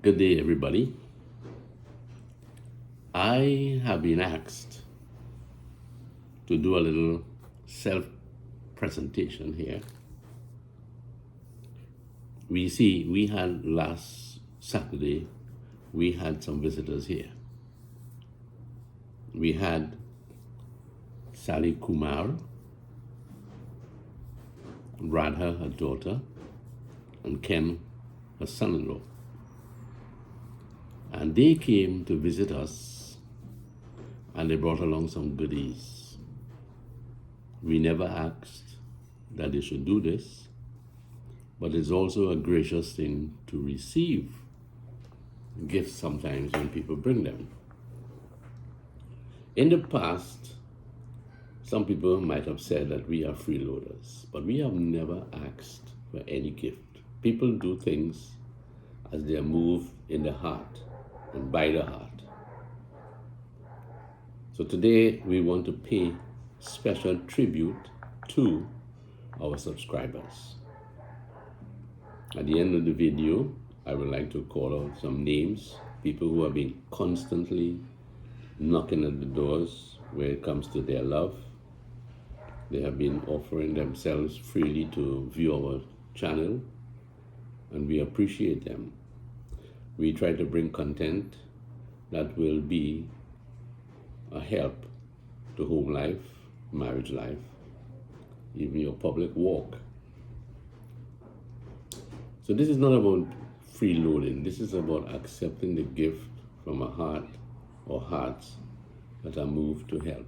Good day, everybody. I have been asked to do a little self presentation here. We had last Saturday, we had some visitors here. We had Sally Kumar, Radha, her daughter, and Ken, her son-in-law. And they came to visit us, and they brought along some goodies. We never asked that they should do this, but it's also a gracious thing to receive gifts sometimes when people bring them. In the past, some people might have said that we are freeloaders, but we have never asked for any gift. People do things as they are moved in the heart and by the heart. So today we want to pay special tribute to our subscribers. At the end of the video, I would like to call out some names, people who have been constantly knocking at the doors where it comes to their love. They have been offering themselves freely to view our channel, and we appreciate them. We try to bring content that will be a help to home life, marriage life, even your public walk. So this is not about freeloading. This is about accepting the gift from a heart or hearts that are moved to help.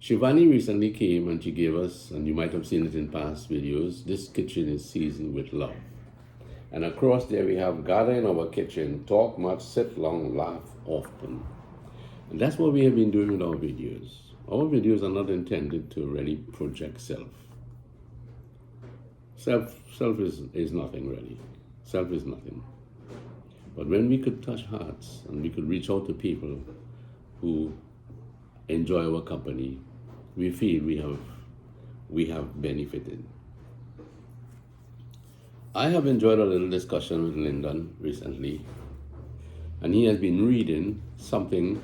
Shivani recently came and she gave us, and you might have seen it in past videos, this kitchen is seasoned with love. And across there we have gather in our kitchen, talk much, sit long, laugh often. And that's what we have been doing with our videos. Our videos are not intended to really project self. Self is nothing really. Self is nothing. But when we could touch hearts and we could reach out to people who enjoy our company, we feel we have benefited. I have enjoyed a little discussion with Lyndon recently, and he has been reading something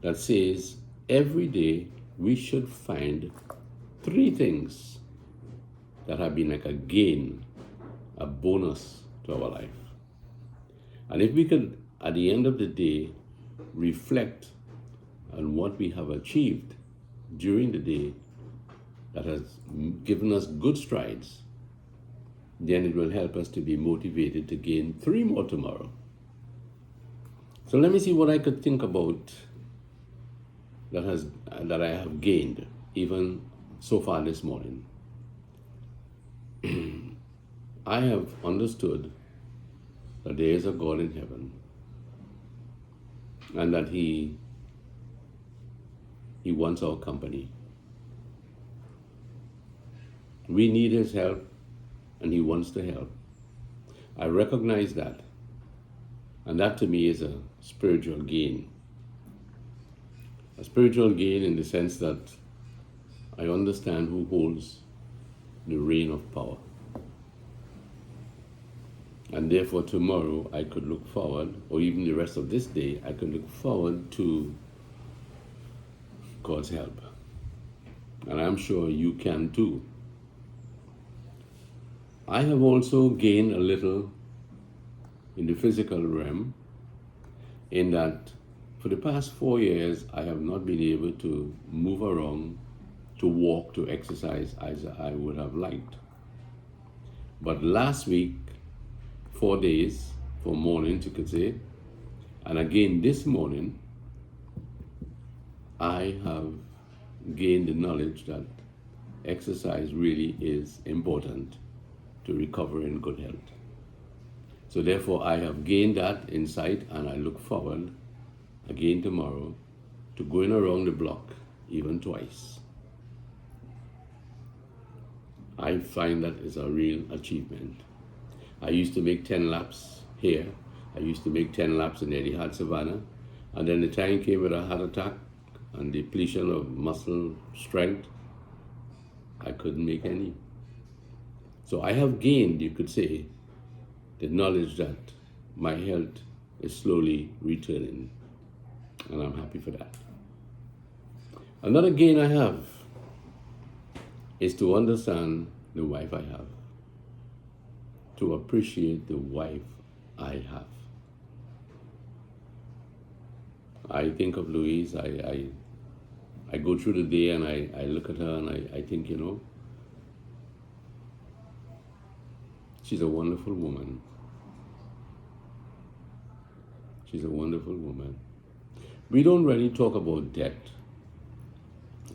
that says every day we should find 3 things that have been like a gain, a bonus to our life. And if we could, at the end of the day, reflect on what we have achieved during the day that has given us good strides, then it will help us to be motivated to gain 3 more tomorrow. So let me see what I could think about that I have gained even so far this morning. I have understood that there is a God in heaven and that He wants our company. We need His help, and He wants to help. I recognize that. And that to me is a spiritual gain. A spiritual gain in the sense that I understand who holds the reign of power. And therefore tomorrow I could look forward, or even the rest of this day, I could look forward to God's help. And I'm sure you can too. I have also gained a little in the physical realm in that for the past 4 years, I have not been able to move around, to walk, to exercise as I would have liked. But last week, 4 days, 4 mornings you could say, and again this morning, I have gained the knowledge that exercise really is important to recover in good health. So therefore I have gained that insight, and I look forward again tomorrow to going around the block even twice. I find that is a real achievement. I used to make 10 laps here. I used to make 10 laps in Etihad Savannah, and then the time came with a heart attack and depletion of muscle strength. I couldn't make any. So I have gained, you could say, the knowledge that my health is slowly returning, and I'm happy for that. Another gain I have is to understand the wife I have, to appreciate the wife I have. I think of Louise, I go through the day and I look at her and I think, she's a wonderful woman. She's a wonderful woman. We don't really talk about death.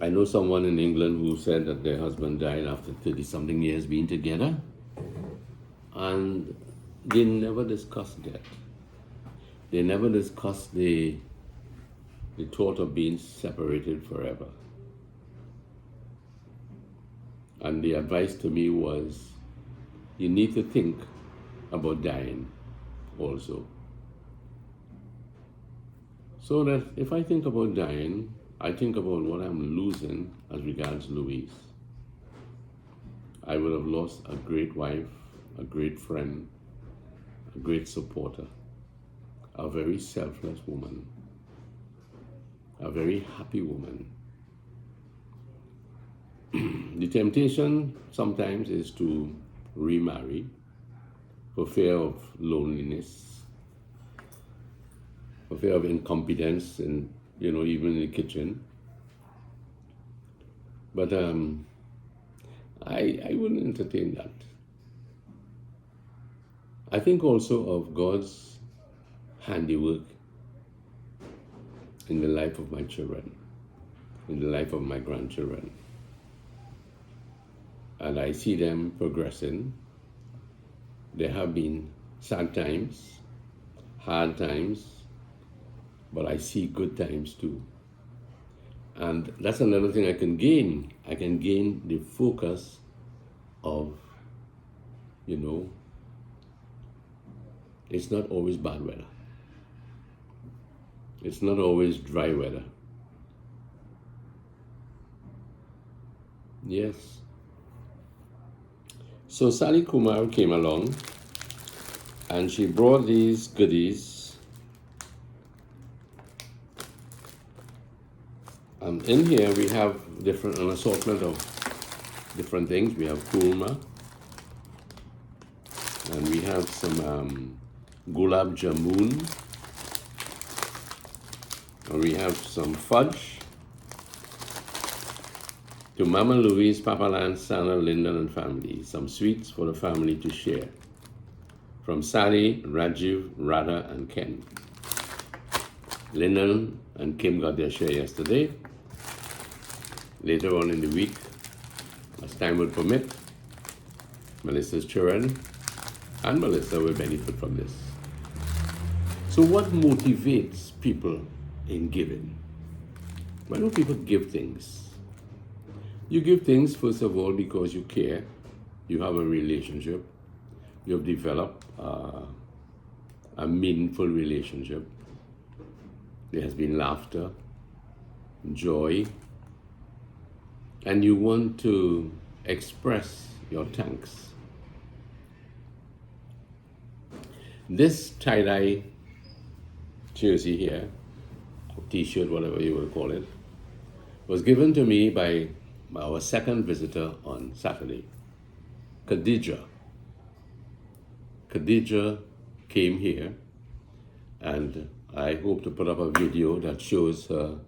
I know someone in England who said that their husband died after 30-something years being together, and they never discuss death. They never discuss the thought of being separated forever. And the advice to me was, you need to think about dying also. So that if I think about dying, I think about what I'm losing as regards Louise. I would have lost a great wife, a great friend, a great supporter, a very selfless woman, a very happy woman. The temptation sometimes is to remarry for fear of loneliness, for fear of incompetence and, even in the kitchen. But I wouldn't entertain that. I think also of God's handiwork in the life of my children, in the life of my grandchildren. And I see them progressing. There have been sad times, hard times, but I see good times too. And that's another thing I can gain. I can gain the focus of, it's not always bad weather. It's not always dry weather. Yes. So Sally Kumar came along and she brought these goodies. In here we have an assortment of different things. We have kurma, and we have some gulab jamun, and we have some fudge. To Mama Louise, Papa Lance, Sana, Lyndon, and family, some sweets for the family to share. From Sally, Rajiv, Radha, and Ken. Lyndon and Kim got their share yesterday. Later on in the week, as time would permit, Melissa's children and Melissa will benefit from this. So what motivates people in giving? Why do people give things? You give things, first of all, because you care, you have a relationship, you have developed a meaningful relationship. There has been laughter, joy, and you want to express your thanks. This tie-dye jersey here, or t-shirt, whatever you will call it, was given to me by our second visitor on Saturday, Khadijah. Khadijah came here, and I hope to put up a video that shows her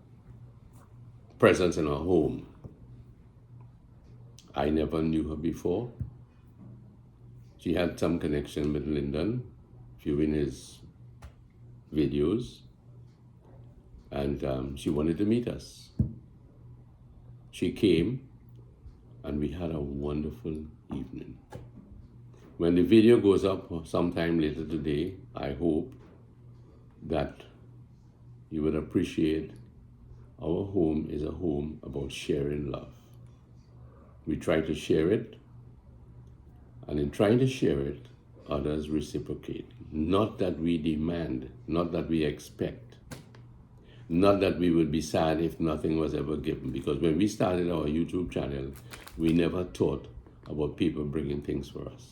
presence in our home. I never knew her before. She had some connection with Lyndon, viewing his videos, and she wanted to meet us. She came, and we had a wonderful evening. When the video goes up sometime later today, I hope that you will appreciate our home is a home about sharing love. We try to share it, and in trying to share it, others reciprocate. Not that we demand, not that we expect, not that we would be sad if nothing was ever given, because when we started our YouTube channel, we never thought about people bringing things for us.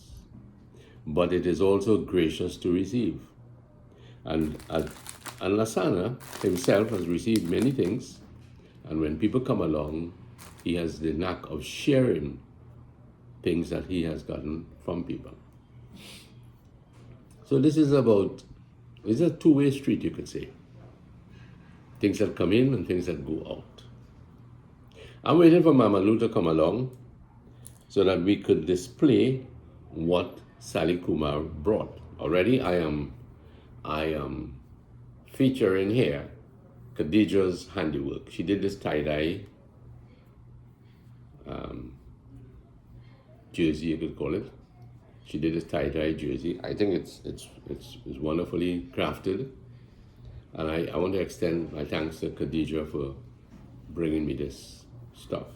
But it is also gracious to receive. And Lasana himself has received many things, and when people come along, he has the knack of sharing things that he has gotten from people. So this is it's a two-way street, you could say. Things that come in and things that go out. I'm waiting for Mama Lou to come along so that we could display what Sally Kumar brought. Already I am featuring here Khadijah's handiwork. She did this tie-dye jersey, you could call it. She did this tie-dye jersey. I think it's wonderfully crafted. And I want to extend my thanks to Khadijah for bringing me this stuff.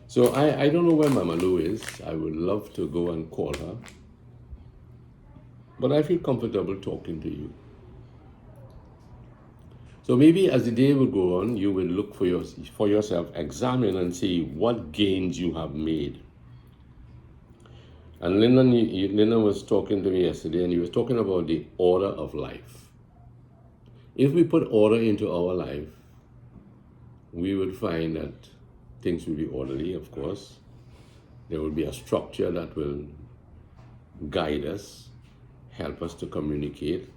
So I don't know where Mama Lou is. I would love to go and call her. But I feel comfortable talking to you. So maybe as the day will go on, you will look for yourself, examine and see what gains you have made. And Lyndon was talking to me yesterday, and he was talking about the order of life. If we put order into our life, we would find that things will be orderly, of course. There will be a structure that will guide us, help us to communicate,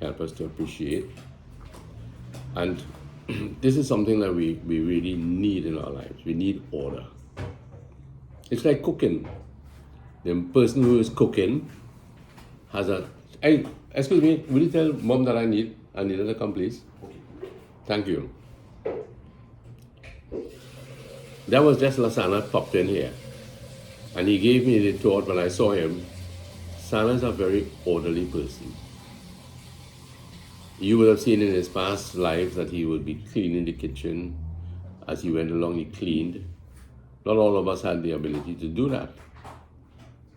help us to appreciate. And this is something that we really need in our lives. We need order. It's like cooking. The person who is cooking has hey, excuse me, will you tell Mom that I need her to come, please? Thank you. That was just Lasana popped in here. And he gave me the thought when I saw him, Sana's a very orderly person. You would have seen in his past lives that he would be cleaning the kitchen. As he went along, he cleaned. Not all of us had the ability to do that.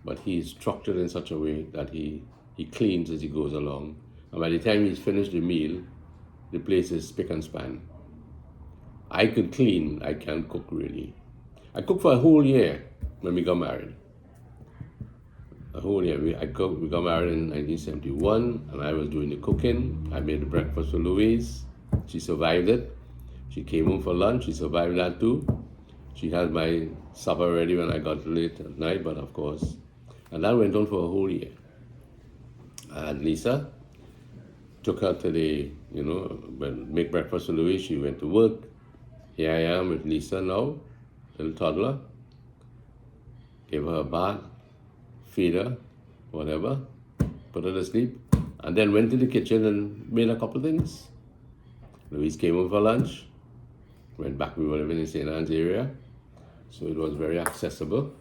But he is structured in such a way that he cleans as he goes along. And by the time he's finished the meal, the place is spick and span. I could clean, I can't cook really. I cooked for a whole year when we got married. A whole year. We got married in 1971, and I was doing the cooking. I made the breakfast for Louise. She survived it. She came home for lunch. She survived that too. She had my supper ready when I got late at night, but of course. And that went on for a whole year. And Lisa took her to make breakfast for Louise. She went to work. Here I am with Lisa now, little toddler. Gave her a bath, feed her, whatever, put her to sleep, and then went to the kitchen and made a couple things. Louise came home for lunch, went back. We were living in St. Anne's area, so it was very accessible.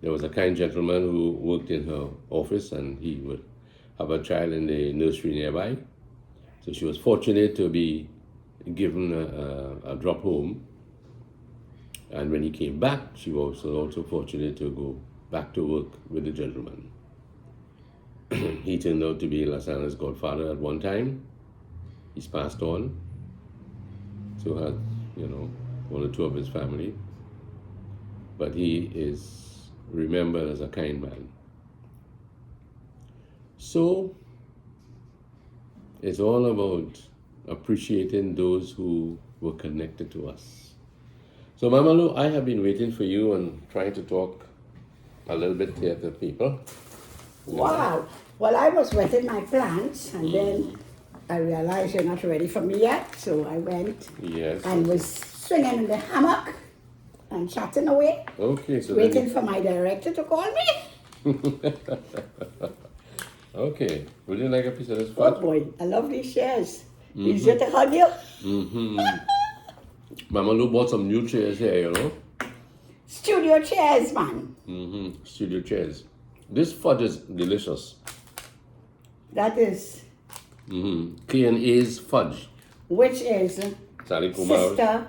There was a kind gentleman who worked in her office, and he would have a child in the nursery nearby. So she was fortunate to be given a drop home. And when he came back, she was also fortunate to go back to work with the gentleman. He turned out to be Lasana's godfather at one time. He's passed on. So had, one or two of his family. But he is remembered as a kind man. So it's all about appreciating those who were connected to us. So Mama Lou, I have been waiting for you and trying to talk a little bit here to people. Wow. Well, I was wetting my plants, and then I realized you're not ready for me yet, so I went and was swinging in the hammock and chatting away. Okay, so waiting for my director to call me. Okay. Would you like a piece of this Oh fudge? boy, I love these chairs. Easier to hug you. Mama Lou bought some new chairs here, Studio chairs, man. Studio chairs. This fudge is delicious. That is. K&A's fudge. Which is Sally Kumar. sister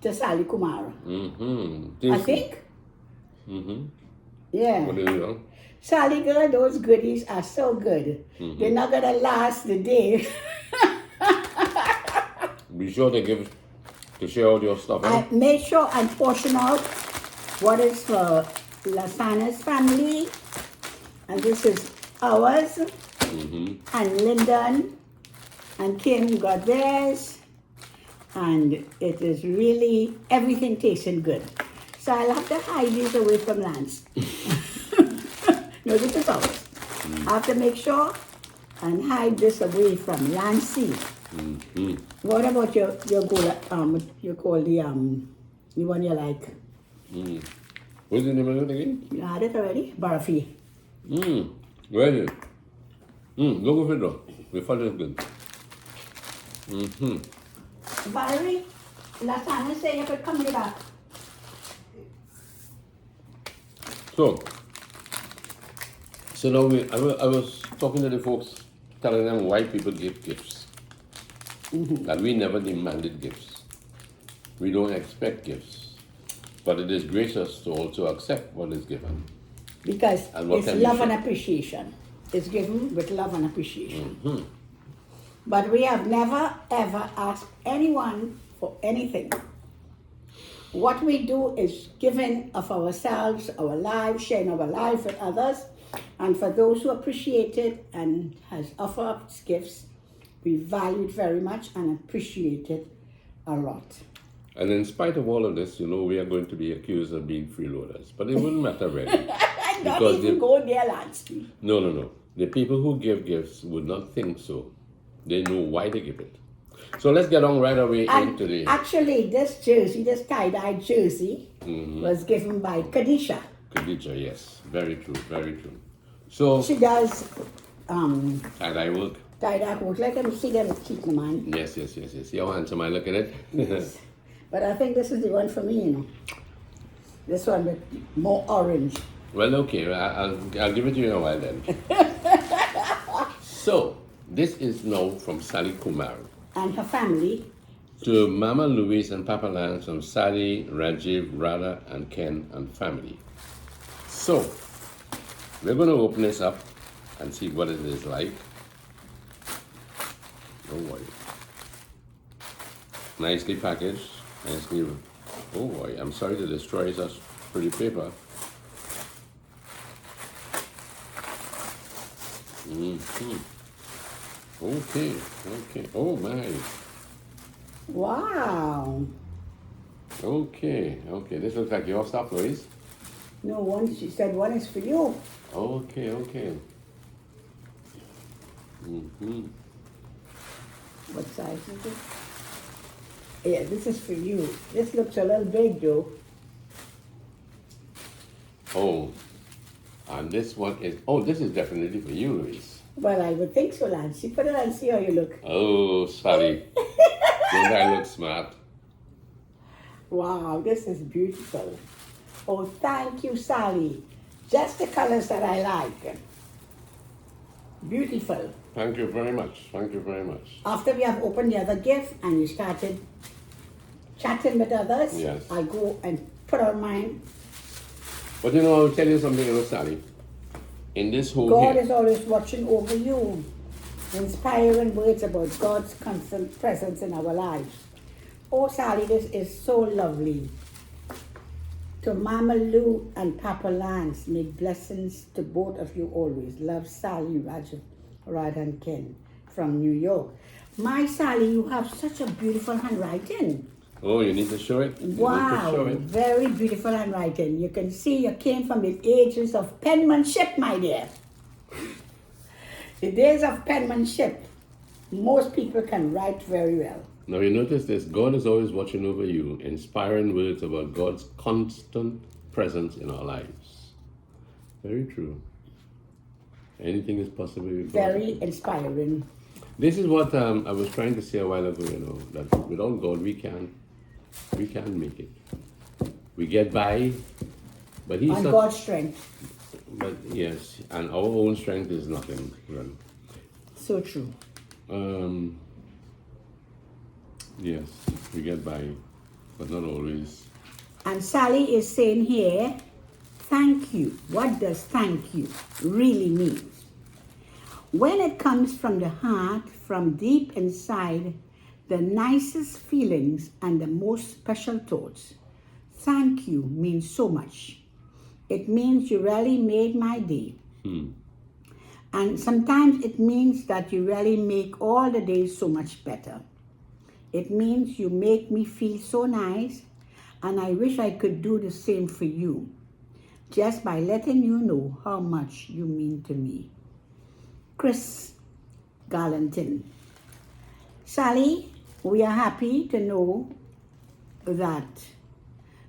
to Sally Kumar. I think. Yeah. What do you know? Sally girl, those goodies are so good. They're not gonna last the day. Be sure to share all your stuff. I made sure I portion out what is for Lasana's family, and this is ours. and Lyndon and Kim got theirs, and it is really, everything tasting good. So I'll have to hide these away from Lance. No, this is ours. I have to make sure and hide this away from Lancey. What about your goal? You call the one you like? What's the name of it again? You had it already? Barfi. Where is it? Go with it though. We thought it was good. Valerie, last time I said you could come to the back. So now I was talking to the folks, telling them why people give gifts. That we never demanded gifts. We don't expect gifts. But it is gracious to also accept what is given. Because it's love and appreciation. It's given with love and appreciation. But we have never ever asked anyone for anything. What we do is giving of ourselves, our lives, sharing our life with others. And for those who appreciate it and has offered us gifts, we value it very much and appreciate it a lot. And in spite of all of this, we are going to be accused of being freeloaders. But it wouldn't matter really. Not even go there, Lance. No. The people who give gifts would not think so. They know why they give it. So let's get on right away into the... Actually, this jersey, this tie-dye jersey, was given by Khadijah. Khadijah, yes. Very true, very true. So... She does... tie-dye work. Tie-dye work. Let them see them keep the man. Yes. See how handsome I look at it? Yes. But I think this is the one for me, This one with more orange. Well, okay. I'll give it to you in a while then. So, this is now from Sally Kumar. And her family. To Mama Louise and Papa Lance from Sally, Rajiv, Radha, and Ken and family. So, we're going to open this up and see what it is like. Oh boy. Nicely packaged. Nicely. Oh boy, I'm sorry to destroy such pretty paper. Okay. Oh my. Wow. Okay. This looks like your stuff, Louise. No, she said one is for you. Okay. What size is it? Yeah, this is for you. This looks a little big, though. Oh, and this one is... this is definitely for you, Louise. Well, I would think so, Lance. Put it on and see how you look. Oh, Sally. Don't I look smart? Wow, this is beautiful. Oh, thank you, Sally. Just the colors that I like. Beautiful. Thank you very much. After we have opened the other gift and you started chatting with others, yes. I go and put on mine. But I'll tell you something, Sally. In this whole God is always watching over you. Inspiring words about God's constant presence in our lives. Oh, Sally, this is so lovely. To Mama Lou and Papa Lance, may blessings to both of you always. Love, Sally, Radha and Ken from New York. My Sally, you have such a beautiful handwriting. Oh, you need to show it? Wow, very beautiful handwriting. You can see you came from the ages of penmanship, my dear. The days of penmanship. Most people can write very well. Now you notice this, God is always watching over you, inspiring words about God's constant presence in our lives. Very true. Anything is possible with God. Very inspiring. This is what I was trying to say a while ago, that without God we can't make it. We get by, but He's on not, God's strength. But yes, and our own strength is nothing. Really. So true. Yes, we get by, but not always. And Sally is saying here, thank you. What does thank you really mean? When it comes from the heart, from deep inside, the nicest feelings and the most special thoughts, thank you means so much. It means you really made my day. And sometimes it means that you really make all the days so much better. It means you make me feel so nice, and I wish I could do the same for you, just by letting you know how much you mean to me. Chris Galantin. Sally, we are happy to know that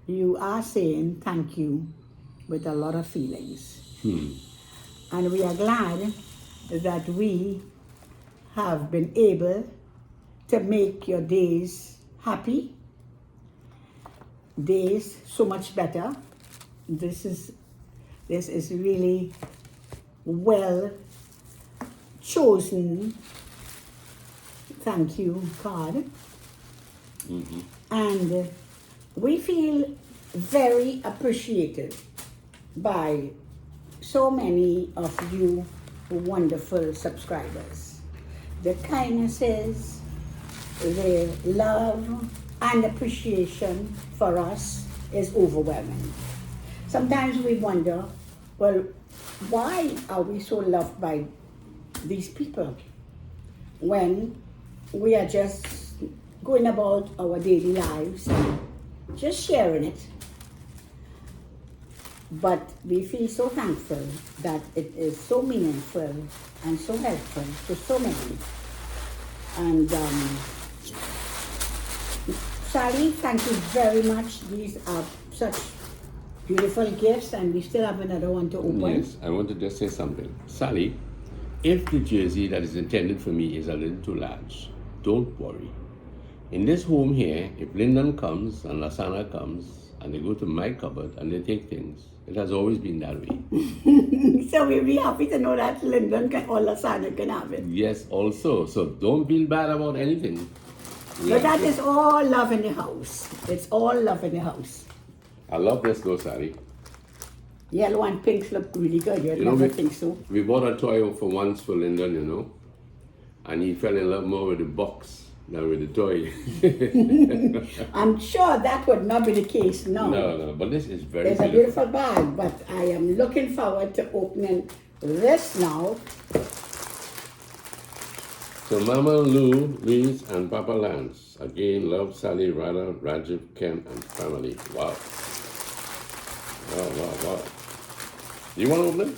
you are saying thank you with a lot of feelings. And we are glad that we have been able to make your days happy, days so much better. This is really well chosen thank you card. And we feel very appreciated by so many of you wonderful subscribers. The kindnesses, the love and appreciation for us is overwhelming. Sometimes we wonder, well, why are we so loved by these people when we are just going about our daily lives and just sharing it? But we feel so thankful that it is so meaningful and so helpful to so many. And Sally, thank you very much. These are such beautiful gifts, and we still have another one to open. Yes, I want to just say something. Sally, if the jersey that is intended for me is a little too large, don't worry. In this home here, if Lyndon comes and Lasana comes and they go to my cupboard and they take things, it has always been that way. So we'll be happy to know that Lyndon or Lasana can have it. Yes, also. So don't feel bad about anything. But that is all love in the house. It's all love in the house. I love this though, Sally. Yellow and pinks look really good. You'd never think so. We bought a toy for once for Lyndon, and he fell in love more with the box than with the toy. I'm sure that would not be the case now. No, but this is very beautiful. It's a beautiful bag, but I am looking forward to opening this now. So Mama Lou, Liz, and Papa Lance, again, love Sally, Radha, Rajiv, Ken, and family. Wow. Wow. You want to open it?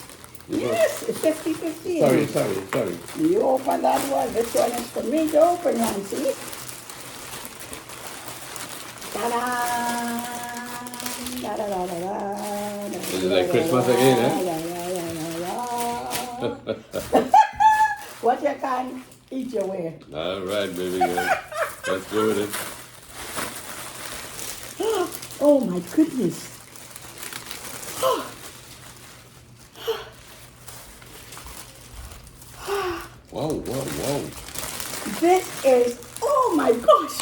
Yes, it's 50-50. Sorry. You open that one. This one is for me to open, Nancy. Ta-da! Da-da-da-da-da. This is like Christmas again, eh? What you can eat your way. All right, baby girl. Let's go with it. Oh my goodness. Wow. This is, oh my gosh.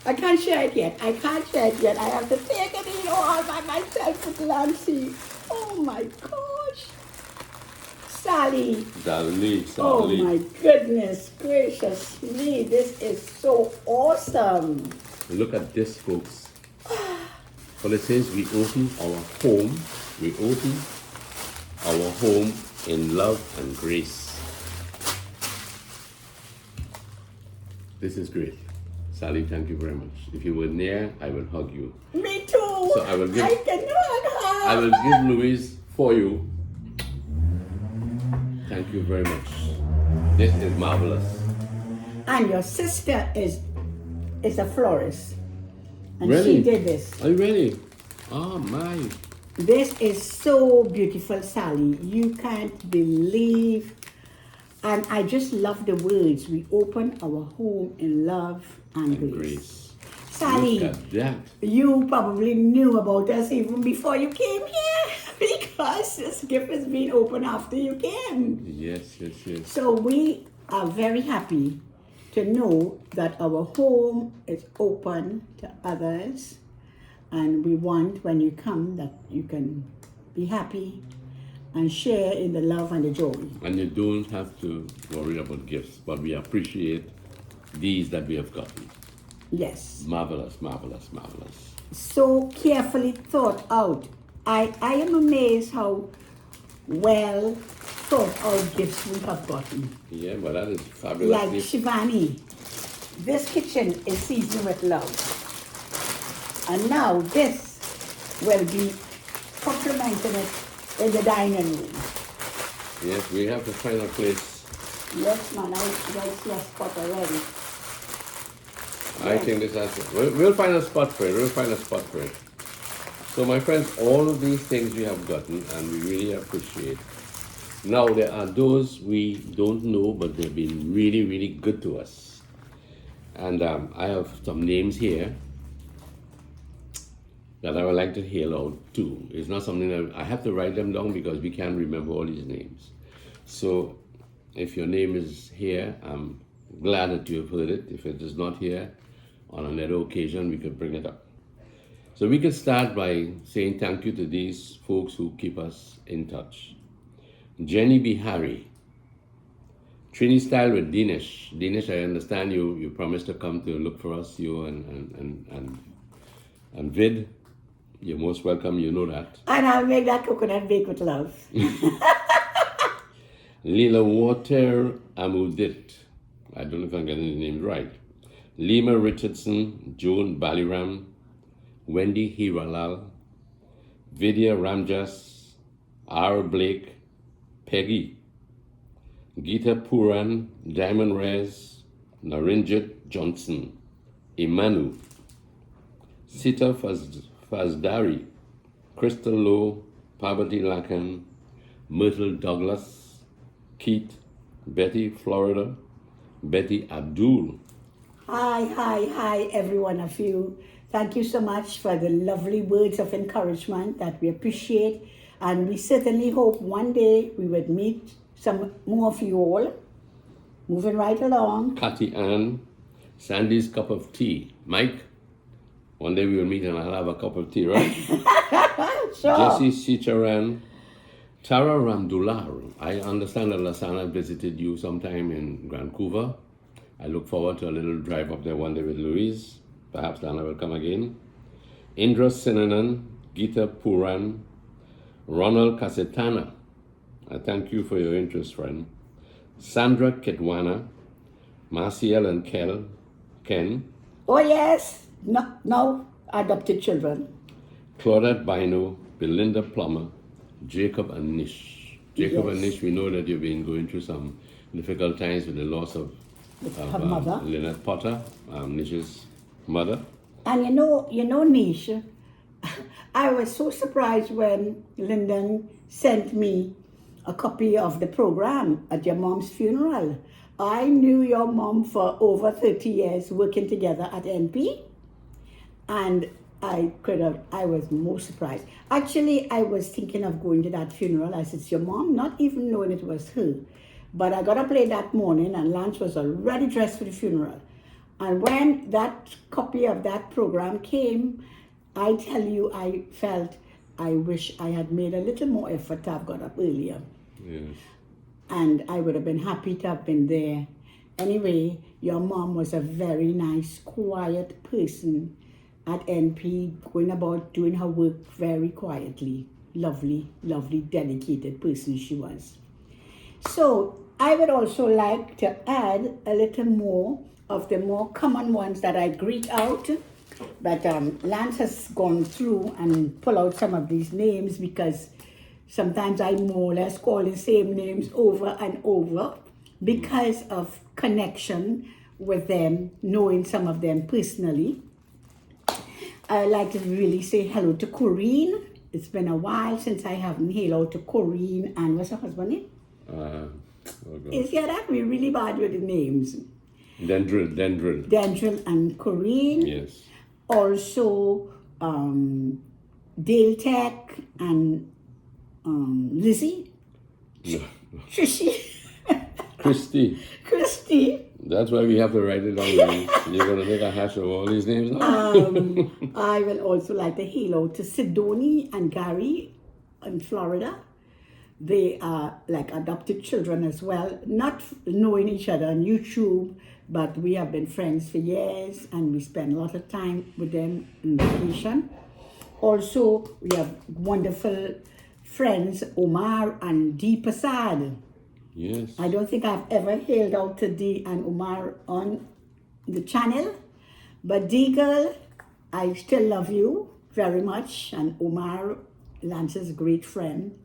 I can't share it yet. I have to take it in all by myself with Lancy. Oh my gosh. Sally. Oh my goodness gracious me. This is so awesome. Look at this, folks. Well, it says we open our home. We open our home in love and grace. This is great. Sally, thank you very much. If you were near, I will hug you. Me too. So I will give I will give Louise for you. Thank you very much. This is marvelous. And your sister is a florist. And really? She did this. Oh, really? Oh my. This is so beautiful, Sally. You can't believe. And I just love the words. We open our home in love and grace. Sally, look at that. You probably knew about us even before you came here because this gift has been opened after you came. Yes. So we are very happy to know that our home is open to others, and we want when you come that you can be happy and share in the love and the joy. And you don't have to worry about gifts, but we appreciate these that we have gotten. Yes. Marvelous. So carefully thought out. I am amazed how well thought out gifts we have gotten. Yeah, but that is fabulous. Like Shivani, this kitchen is seasoned with love. And now this will be complementing it in the dining room. Yes, we have to find a place. Yes, man, I see a spot already. I think this has we'll find a spot for it. We'll find a spot for it. So my friends, all of these things we have gotten and we really appreciate. Now there are those we don't know, but they've been really, really good to us. And I have some names here that I would like to hail out too. It's not something that I have to write them down because we can't remember all these names. So if your name is here, I'm glad that you have heard it. If it is not here, on another occasion, we could bring it up. So we could start by saying thank you to these folks who keep us in touch. Jenny Bihari, Trini Style with Dinesh. Dinesh, I understand you promised to come to look for us, you and Vid. You're most welcome, you know that. And I'll make that coconut bake with love. Lila Water Amudit. I don't know if I'm getting the names right. Lima Richardson, Joan Baliram, Wendy Hiralal, Vidya Ramjas, R. Blake, Peggy, Geeta Puran, Diamond Rez, Narinjit Johnson, Imanu, Sita Fazdari, Crystal Lowe, Parvati Lakan, Myrtle Douglas, Keith, Betty Florida, Betty Abdul. Hi, every one of you. Thank you so much for the lovely words of encouragement that we appreciate. And we certainly hope one day we would meet some more of you all. Moving right along. Cathy Ann, Sandy's Cup of Tea. Mike, one day we will meet and I'll have a cup of tea, right? Sure. Jessie Sicharan, Tara Ramdular. I understand that Lasana visited you sometime in Vancouver. I look forward to a little drive up there one day with Louise. Perhaps Lana will come again. Indra Sinanan, Geeta Puran, Ronald Casetana. I thank you for your interest, friend. Sandra Ketwana, Marciel and Ken. Oh yes, no adopted children. Claudette Bino, Belinda Plummer, Jacob and Nish. Jacob and Nish, we know that you've been going through some difficult times with the loss of her mother. Lynette Potter, Nish's mother. And you know, Nish, I was so surprised when Lyndon sent me a copy of the program at your mom's funeral. I knew your mom for over 30 years working together at NP, and I was most surprised. Actually, I was thinking of going to that funeral as it's your mom, not even knowing it was her. But I got up late that morning and Lance was already dressed for the funeral. And when that copy of that program came, I tell you, I felt I wish I had made a little more effort to have got up earlier. Yes. And I would have been happy to have been there. Anyway, your mom was a very nice, quiet person at NP, going about doing her work very quietly. Lovely, lovely, dedicated person she was. So I would also like to add a little more of the more common ones that I greet out. But Lance has gone through and pull out some of these names because sometimes I more or less call the same names over and over because of connection with them, knowing some of them personally. I'd like to really say hello to Corinne. It's been a while since I haven't hello to Corinne and what's her husband name? Is that we're really bad with the names. Dendril and Corinne. Yes. Also Dale Tech and Lizzie. No. Christy. That's why we have to write it down. You're going to make a hash of all these names now? I will also like to hello to Sidoni and Gary in Florida. They are like adopted children as well, not knowing each other on YouTube, but we have been friends for years and we spend a lot of time with them in vacation. Also, we have wonderful friends Omar and Dee Prasad. Yes. I don't think I've ever hailed out to Dee and Omar on the channel, but Dee girl, I still love you very much, and Omar, Lance's great friend.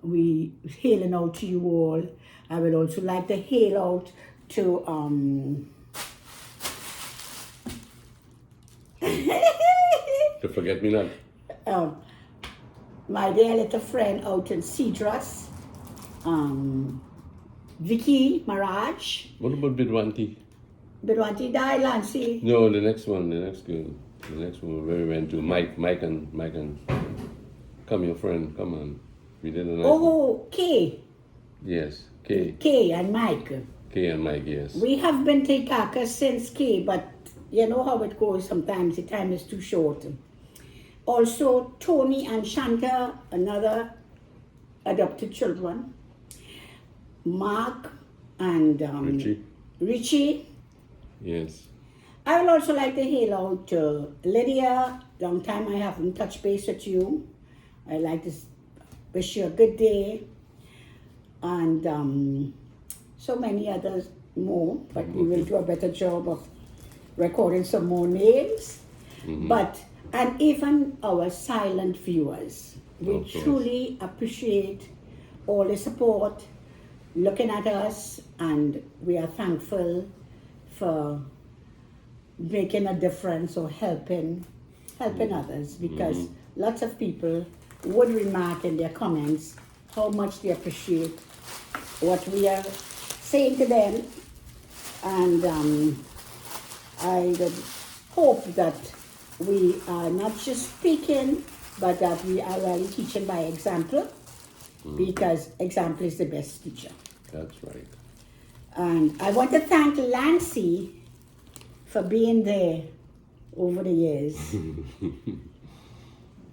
We hailing out to you all. I would also like to hail out to To forget me not. My dear little friend out in Cedrus, Vicky Maraj. What about Bidwanti? Bidwanti died, Lancy. No, the next one, the next one where we went to Mike and come your friend, come on. We did a nice Oh, Kay. Yes, Kay. Kay and Mike. Kay and Mike, yes. We have been to Kaka since Kay, but you know how it goes sometimes, the time is too short. Also, Tony and Shanta, another adopted children. Mark and Richie. Yes. I would also like to hail out Lydia. Long time I haven't touched base with you. I'd like to wish you a good day. And so many others more, but we will do a better job of recording some more names. And even our silent viewers. We truly appreciate all the support, looking at us, and we are thankful for making a difference or helping others, because lots of people would remark in their comments how much they appreciate what we are saying to them, and I would hope that we are not just speaking, but that we are really teaching by example, because example is the best teacher. That's right. And I want to thank Lancy for being there over the years.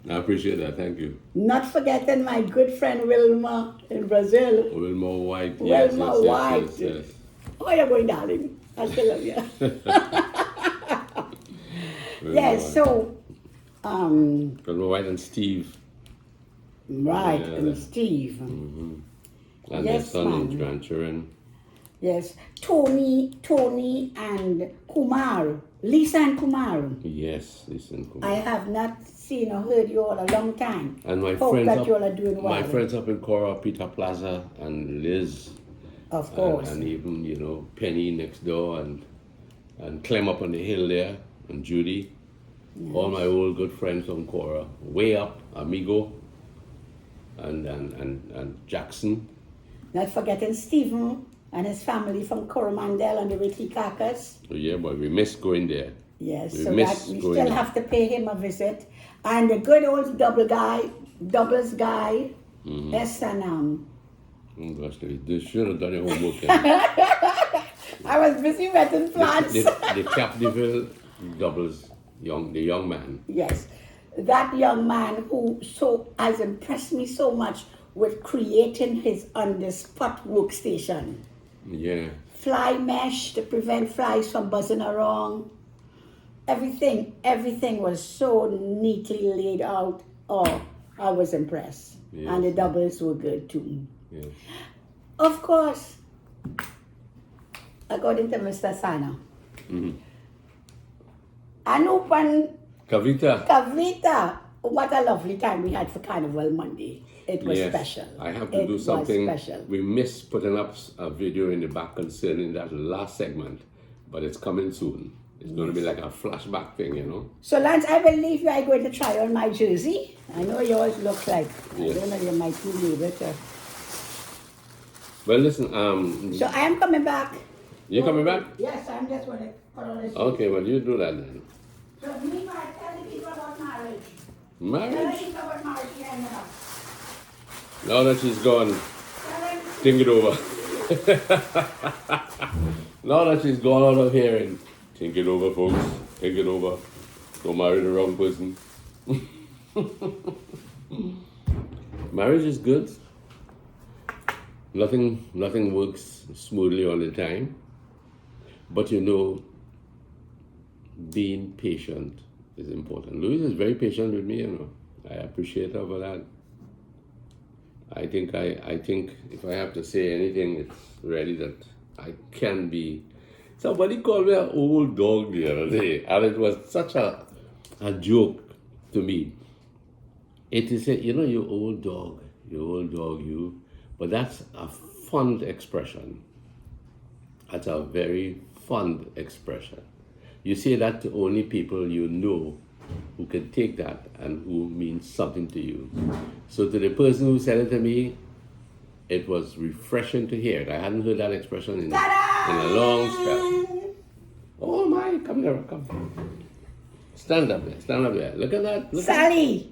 I appreciate that, thank you. Not forgetting my good friend Wilma in Brazil. Wilma White, Wilma White. Yes. Oh, you're going, darling. I still love you. Yes, so Wilma White and Steve. Right, and Steve. And yes, their son and ma'am. grandchildren. Yes, Tony and Kumar, Lisa and Kumar. Yes, Lisa and Kumar. I have not seen or heard you all a long time. And my Hope friends that up, you all are doing well. my friends up in Cora, Peter Plaza, and Liz. Of course. And even, Penny next door, and Clem up on the hill there, and Judy. Yes. All my old good friends from Cora. Way up, Amigo, and Jackson. Not forgetting Stephen and his family from Coromandel and the Whitley Caucus. So yeah, but we miss going there. Yes, we so that we still have to pay him a visit. And the good old doubles guy, yes, and oh gosh, they should have done your homework. I was busy wetting plants. The Capdeville doubles, the young man. Yes, that young man who has impressed me so much with creating his on-the-spot workstation. Yeah. Fly mesh to prevent flies from buzzing around. Everything was so neatly laid out. Oh, I was impressed. Yes. And the doubles were good too. Yes. Of course, according to Mr. Sana. Anupan Kavita. What a lovely time we had for Carnival Monday. It was special. I have to do something. We missed putting up a video in the back concerning that last segment, but it's coming soon. It's going to be like a flashback thing, So, Lance, I believe you are going to try on my jersey. I know yours looks like, I don't know, you might be able to. Well, listen, So, I am coming back. You're coming back? Yes, I'm just going to put on this. Okay, well, you do that then. So, meanwhile, tell the people about marriage. Marriage? Tell the people about marriage here in the house. Now that she's gone, think it over. Now that she's gone out of here, and think it over, folks. Think it over. Don't marry the wrong person. Marriage is good. Nothing works smoothly all the time. But being patient is important. Louise is very patient with me, I appreciate her for that. I think if I have to say anything, it's really that I can be. Somebody called me an old dog the other day, and it was such a joke to me. It is you old dog, you. But that's a fond expression. That's a very fond expression. You say that to only people you know who can take that and who means something to you. So to the person who said it to me, it was refreshing to hear it. I hadn't heard that expression in a long spell. Oh my, come there, come. Stand up there. Look at that. Sally,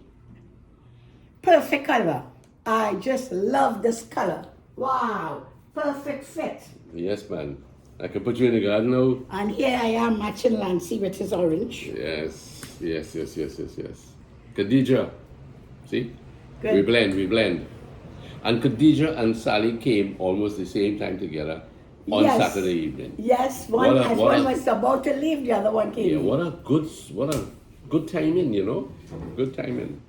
perfect color. I just love this color. Wow, perfect fit. Yes, man. I can put you in the garden now. And here I am matching Lancy with his orange. Yes. Khadijah, see? Good. We blend. And Khadijah and Sally came almost the same time together on Saturday evening. Yes, one was about to leave, the other one came. Yeah, what a good timing, Good timing.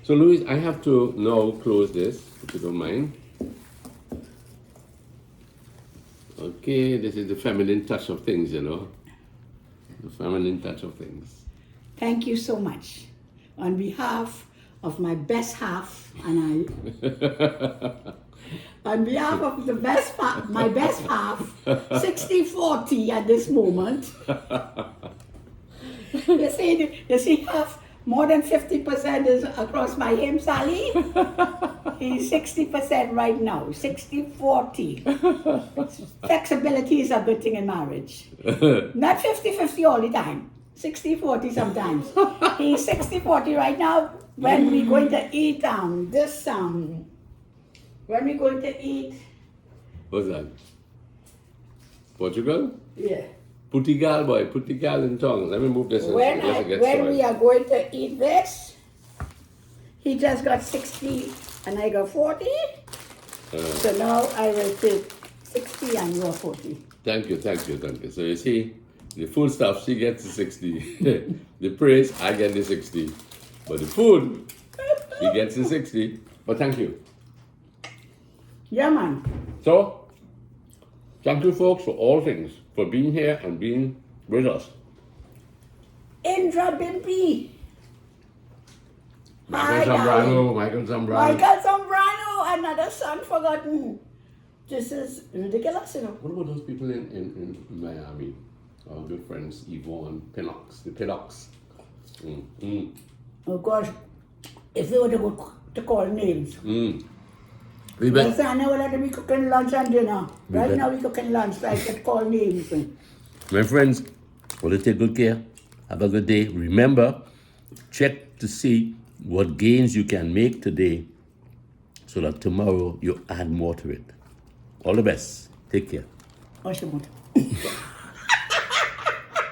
So Louise, I have to now close this, if you don't mind. Okay, this is the feminine touch of things, The feminine touch of things. Thank you so much. On behalf of my best half, and on behalf of my best half, 60-40 at this moment. You see, half, more than 50% is across my him, Sally. He's 60% right now, 60-40. Flexibility is a good thing in marriage. Not 50-50 all the time, 60-40 sometimes. He's 60-40 right now. When we're going to eat when we're going to eat. What's that? Portugal? Yeah. Portugal, boy, Portugal in tongue. Let me move this. When we are going to eat this, he just got 60 and I got 40. So now I will take 60 and you are 40. Thank you. So you see, the food stuff, she gets the 60. The praise, I get the 60. But the food, she gets the 60. But thank you. Yeah, man. So, thank you folks for all things, for being here and being with us. Indra Bimpi. Michael Zambrano, another son forgotten. This is ridiculous, What about those people in Miami? Our good friends, Yvonne, Pinox, the Pinox. Oh gosh, if we were to go to call names. We bet. Yes, I know that we cooking lunch and dinner. Right now we cooking lunch, so I could call names. My friends, well, take good care. Have a good day. Remember, check to see what gains you can make today so that tomorrow you add more to it. All the best. Take care.